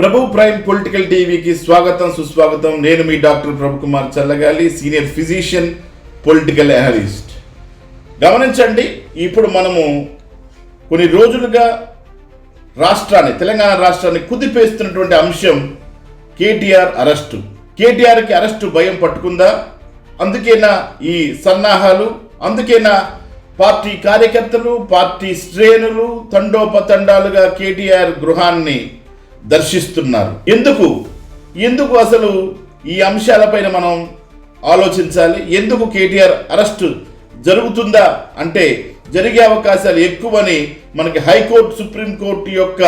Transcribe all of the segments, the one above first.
ప్రభు prime political టీవీకి స్వాగతం సుస్వాగతం. నేను మీ డాక్టర్ ప్రభుకుమార్ చల్లగాలి, సీనియర్ ఫిజిషియన్, పొలిటికల్ అనలిస్ట్. గమనించండి, ఇప్పుడు మనము కొన్ని రోజులుగా తెలంగాణ రాష్ట్రాన్ని కుదిపేస్తున్నటువంటి అంశం కేటీఆర్ అరెస్టు. కేటీఆర్కి అరెస్టు భయం పట్టుకుందా? అందుకేనా ఈ సన్నాహాలు? అందుకేనా పార్టీ కార్యకర్తలు, పార్టీ శ్రేణులు తండోపతండాలుగా కేటీఆర్ గృహాన్ని దర్శిస్తున్నారు? ఎందుకు అసలు ఈ అంశాలపైన మనం ఆలోచించాలి. ఎందుకు కేటీఆర్ అరెస్టు జరుగుతుందా అంటే జరిగే అవకాశాలు ఎక్కువని మనకి హైకోర్టు, సుప్రీంకోర్టు యొక్క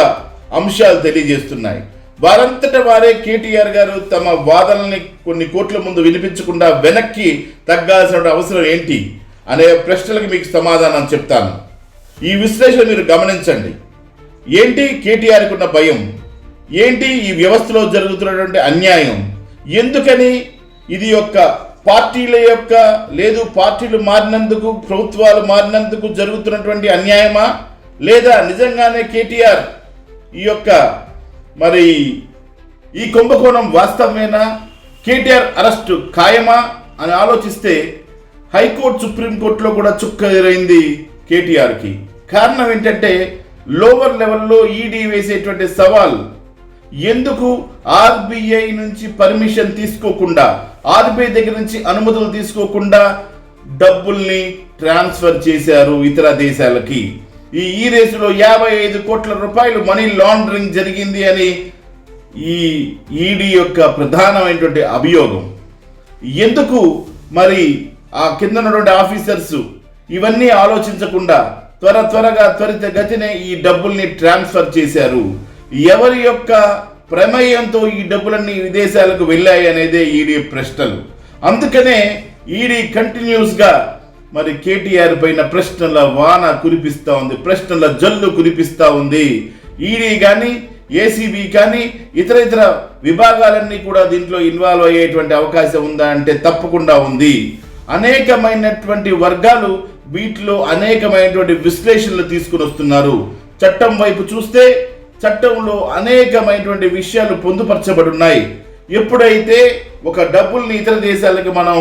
అంశాలు తెలియజేస్తున్నాయి. వారంతట వారే కేటీఆర్ గారు తమ వాదనల్ని కొన్ని కోట్ల ముందు వినిపించకుండా వెనక్కి తగ్గాల్సిన అవసరం ఏంటి అనే ప్రశ్నలకు మీకు సమాధానం చెప్తాను. ఈ విశ్లేషణ మీరు గమనించండి. ఏంటి కేటీఆర్కి ఉన్న భయం? ఏంటి ఈ వ్యవస్థలో జరుగుతున్నటువంటి అన్యాయం? ఎందుకని ఇది పార్టీల యొక్క లేదు పార్టీలు మారినందుకు, ప్రభుత్వాలు మారినందుకు జరుగుతున్నటువంటి అన్యాయమా, లేదా నిజంగానే కేటీఆర్ ఈ కుంభకోణం వాస్తవమేనా? కేటీఆర్ అరెస్టు ఖాయమా అని ఆలోచిస్తే హైకోర్టు, సుప్రీంకోర్టులో కూడా చుక్క ఎదురైంది కేటీఆర్కి. కారణం ఏంటంటే లోవర్ లెవెల్లో ఈడీ వేసేటువంటి సవాల్. ఎందుకు ఆర్బీఐ నుంచి పర్మిషన్ తీసుకోకుండా, ఆర్బీఐ దగ్గర నుంచి అనుమతులు తీసుకోకుండా డబ్బుల్ని ట్రాన్స్ఫర్ చేశారు ఇతర దేశాలకి? ఈ రేసులో 55 కోట్ల రూపాయలు మనీ లాండరింగ్ జరిగింది అని ఈ ఈడీ యొక్క ప్రధానమైనటువంటి అభియోగం. ఎందుకు మరి ఆ కింద ఉన్నటువంటి ఆఫీసర్స్ ఇవన్నీ ఆలోచించకుండా త్వరితగతినే ఈ డబ్బుల్ని ట్రాన్స్ఫర్ చేశారు? ఎవరి యొక్క ప్రమేయంతో ఈ డబ్బులన్నీ విదేశాలకు వెళ్ళాయి అనేదే ఈడీ ప్రశ్నలు. అందుకనే ఈడీ కంటిన్యూస్గా మరి కేటీఆర్ పైన ప్రశ్నల వాన కురిపిస్తూ ఉంది, ప్రశ్నల జల్లు కురిపిస్తూ ఉంది. ఈడీ కానీ, ఏసీబీ కానీ, ఇతర విభాగాలన్నీ కూడా దీంట్లో ఇన్వాల్వ్ అయ్యేటువంటి అవకాశం ఉందా అంటే తప్పకుండా ఉంది. అనేకమైనటువంటి వర్గాలు వీటిలో అనేకమైనటువంటి విశ్లేషణలు తీసుకుని వస్తున్నారు. చట్టం వైపు చూస్తే చట్టంలో అనేకమైనటువంటి విషయాలు పొందుపరచబడి ఉన్నాయి. ఎప్పుడైతే ఒక డబ్బుల్ని ఇతర దేశాలకు మనం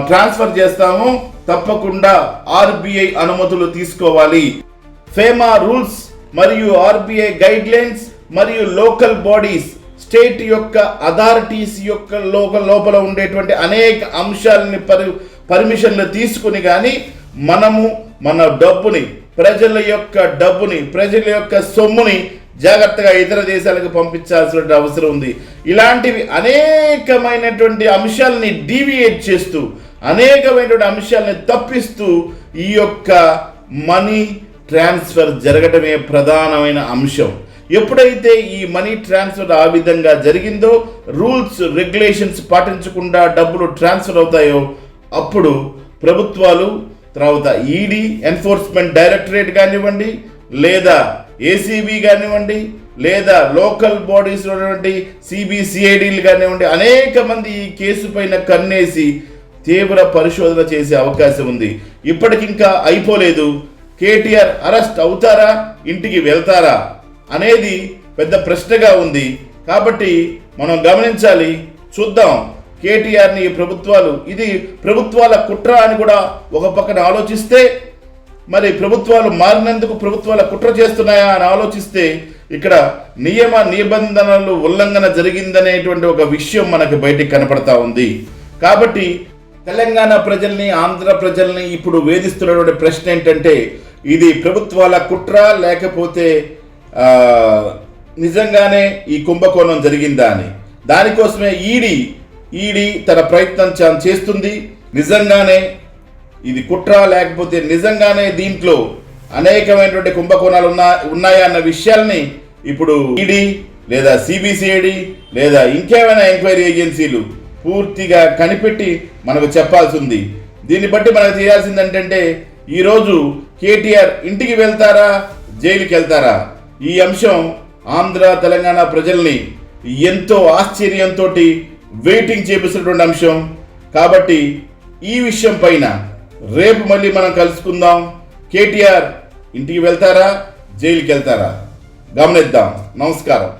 ట్రాన్స్ఫర్ చేస్తామో తప్పకుండా ఆర్బీఐ అనుమతులు తీసుకోవాలి. ఫేమా రూల్స్ మరియు ఆర్బీఐ గైడ్ లైన్స్ మరియు లోకల్ బాడీస్, స్టేట్ యొక్క అథారిటీస్ యొక్క లోపల ఉండేటువంటి అనేక అంశాలని పర్మిషన్లు తీసుకుని కానీ మనము మన డబ్బుని, ప్రజల యొక్క సొమ్ముని జాగ్రత్తగా ఇతర దేశాలకు పంపించాల్సిన అవసరం ఉంది. ఇలాంటివి అనేకమైనటువంటి అంశాలని డీవియేట్ చేస్తూ, అనేకమైనటువంటి అంశాలని తప్పిస్తూ ఈ మనీ ట్రాన్స్ఫర్ జరగటమే ప్రధానమైన అంశం. ఎప్పుడైతే ఈ మనీ ట్రాన్స్ఫర్ ఆ విధంగా జరిగిందో, రూల్స్ రెగ్యులేషన్స్ పాటించకుండా డబ్బులు ట్రాన్స్ఫర్ అవుతాయో అప్పుడు ప్రభుత్వాలు, తర్వాత ఈడీ, ఎన్ఫోర్స్మెంట్ డైరెక్టరేట్ కానివ్వండి, లేదా ఏసీబీ కానివ్వండి, లేదా లోకల్ బాడీస్ ఉన్నటువంటి సిబిసిఐడీలు కానివ్వండి, అనేక మంది ఈ కేసు పైన కన్నేసి తీవ్ర పరిశోధన చేసే అవకాశం ఉంది. ఇప్పటికింకా అయిపోలేదు. కేటీఆర్ అరెస్ట్ అవుతారా, ఇంటికి వెళ్తారా అనేది పెద్ద ప్రశ్నగా ఉంది. కాబట్టి మనం గమనించాలి, చూద్దాం. కేటీఆర్ని ఇది ప్రభుత్వాల కుట్ర అని కూడా ఒక పక్కన ఆలోచిస్తే, మరి ప్రభుత్వాలు మారినందుకు ప్రభుత్వాల కుట్ర చేస్తున్నాయా అని ఆలోచిస్తే ఇక్కడ నియమ నిబంధనలు ఉల్లంఘన జరిగిందనేటువంటి ఒక విషయం మనకు బయటికి కనపడతా ఉంది. కాబట్టి తెలంగాణ ప్రజల్ని, ఆంధ్ర ప్రజల్ని ఇప్పుడు వేధిస్తున్నటువంటి ప్రశ్న ఏంటంటే, ఇది ప్రభుత్వాల కుట్ర లేకపోతే నిజంగానే ఈ కుంభకోణం జరిగిందా అని. దానికోసమే ఈడీ తన ప్రయత్నం చేస్తుంది. నిజంగానే ఇది కుట్ర లేకపోతే నిజంగానే దీంట్లో అనేకమైనటువంటి కుంభకోణాలు ఉన్నాయా అన్న విషయాల్ని ఇప్పుడు ఈడీ లేదా సిబిసిఐడి లేదా ఇంకేమైనా ఎంక్వైరీ ఏజెన్సీలు పూర్తిగా కనిపెట్టి మనకు చెప్పాల్సి ఉంది. దీన్ని బట్టి మనకు తెలియాల్సింది ఏంటంటే, ఈరోజు కేటీఆర్ ఇంటికి వెళ్తారా, జైలుకి వెళ్తారా? ఈ అంశం ఆంధ్ర, తెలంగాణ ప్రజల్ని ఎంతో ఆశ్చర్యంతో వెయిటింగ్ చేపిస్తున్నటువంటి అంశం. కాబట్టి ఈ విషయం పైన రేపు మళ్ళీ మనం కలుసుకుందాం. కేటీఆర్ ఇంటికి వెళ్తారా, జైలుకి వెళ్తారా? గమనిద్దాం. నమస్కారం.